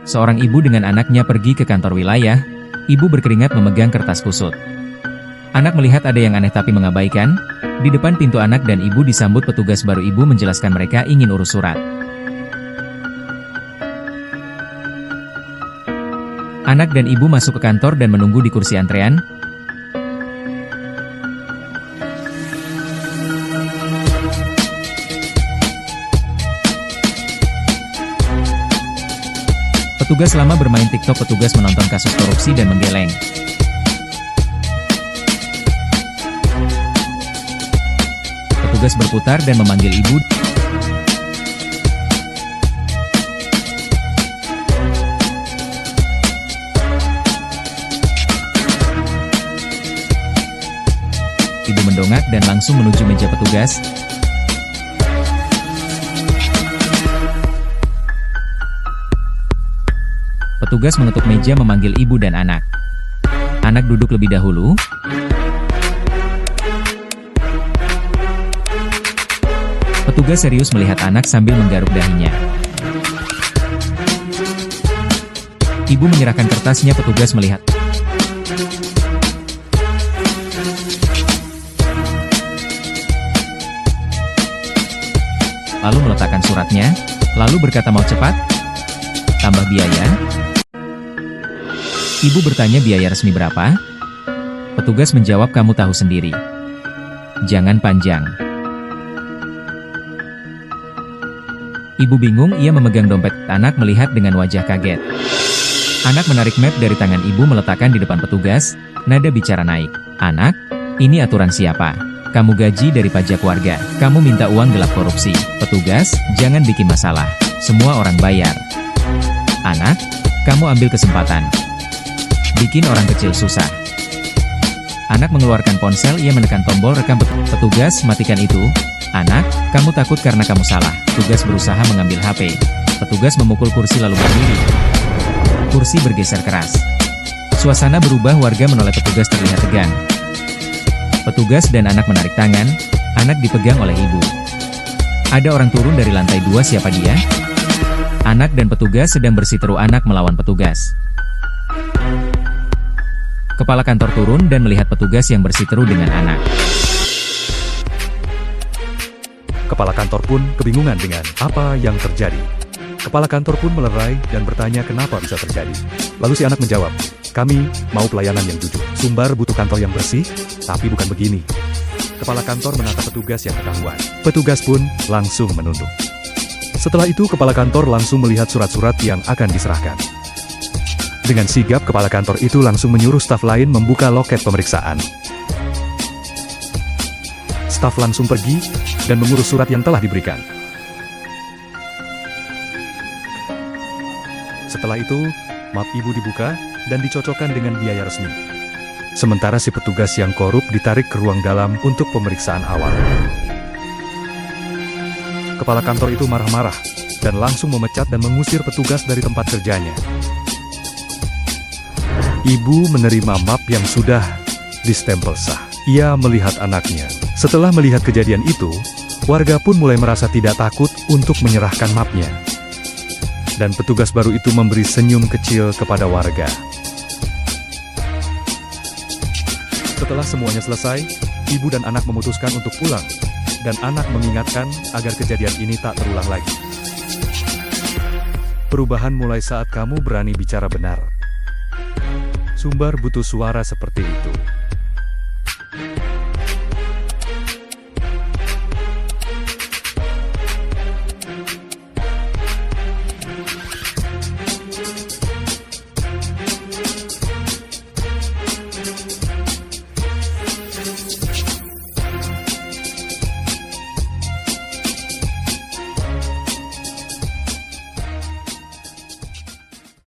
Seorang ibu dengan anaknya pergi ke kantor wilayah. Ibu berkeringat memegang kertas kusut. Anak melihat ada yang aneh tapi mengabaikan. Di depan pintu anak dan ibu disambut petugas baru. Ibu menjelaskan mereka ingin urus surat. Anak dan ibu masuk ke kantor dan menunggu di kursi antrean. Petugas lama bermain TikTok. Petugas menonton kasus korupsi dan menggeleng. Petugas berputar dan memanggil ibu. Ibu mendongak dan langsung menuju meja petugas. Petugas mengetuk meja memanggil ibu dan anak. Anak duduk lebih dahulu. Petugas serius melihat anak sambil menggaruk dahinya. Ibu menyerahkan kertasnya. Petugas melihat. Lalu meletakkan suratnya. Lalu berkata, mau cepat? Tambah biaya? Ibu bertanya biaya resmi berapa? Petugas menjawab, kamu tahu sendiri. Jangan panjang. Ibu bingung, ia memegang dompet. Anak melihat dengan wajah kaget. Anak menarik map dari tangan ibu meletakkan di depan petugas. Nada bicara naik. Anak, ini aturan siapa? Kamu gaji dari pajak warga. Kamu minta uang gelap korupsi. Petugas, jangan bikin masalah. Semua orang bayar. Anak, kamu ambil kesempatan. Bikin orang kecil susah. Anak mengeluarkan ponsel, ia menekan tombol rekam. Petugas, matikan itu. Anak, kamu takut karena kamu salah. Petugas berusaha mengambil HP. Petugas memukul kursi lalu berdiri. Kursi bergeser keras. Suasana berubah, warga menoleh. Petugas terlihat tegang. Petugas dan anak menarik tangan. Anak dipegang oleh ibu. Ada orang turun dari lantai 2, siapa dia? Anak dan petugas sedang bersiteru. Anak melawan petugas. Kepala kantor turun dan melihat petugas yang bersiteru dengan anak. Kepala kantor pun kebingungan dengan apa yang terjadi. Kepala kantor pun melerai dan bertanya kenapa bisa terjadi. Lalu si anak menjawab, kami mau pelayanan yang jujur. Sumbar butuh kantor yang bersih, tapi bukan begini. Kepala kantor menatap petugas yang ketahuan. Petugas pun langsung menunduk. Setelah itu kepala kantor langsung melihat surat-surat yang akan diserahkan. Dengan sigap, kepala kantor itu langsung menyuruh staf lain membuka loket pemeriksaan. Staf langsung pergi dan mengurus surat yang telah diberikan. Setelah itu, map ibu dibuka dan dicocokkan dengan biaya resmi. Sementara si petugas yang korup ditarik ke ruang dalam untuk pemeriksaan awal. Kepala kantor itu marah-marah dan langsung memecat dan mengusir petugas dari tempat kerjanya. Ibu menerima map yang sudah distempel sah. Ia melihat anaknya. Setelah melihat kejadian itu, warga pun mulai merasa tidak takut untuk menyerahkan mapnya. Dan petugas baru itu memberi senyum kecil kepada warga. Setelah semuanya selesai, ibu dan anak memutuskan untuk pulang. Dan anak mengingatkan agar kejadian ini tak terulang lagi. Perubahan mulai saat kamu berani bicara benar. Sumbar butuh suara seperti itu.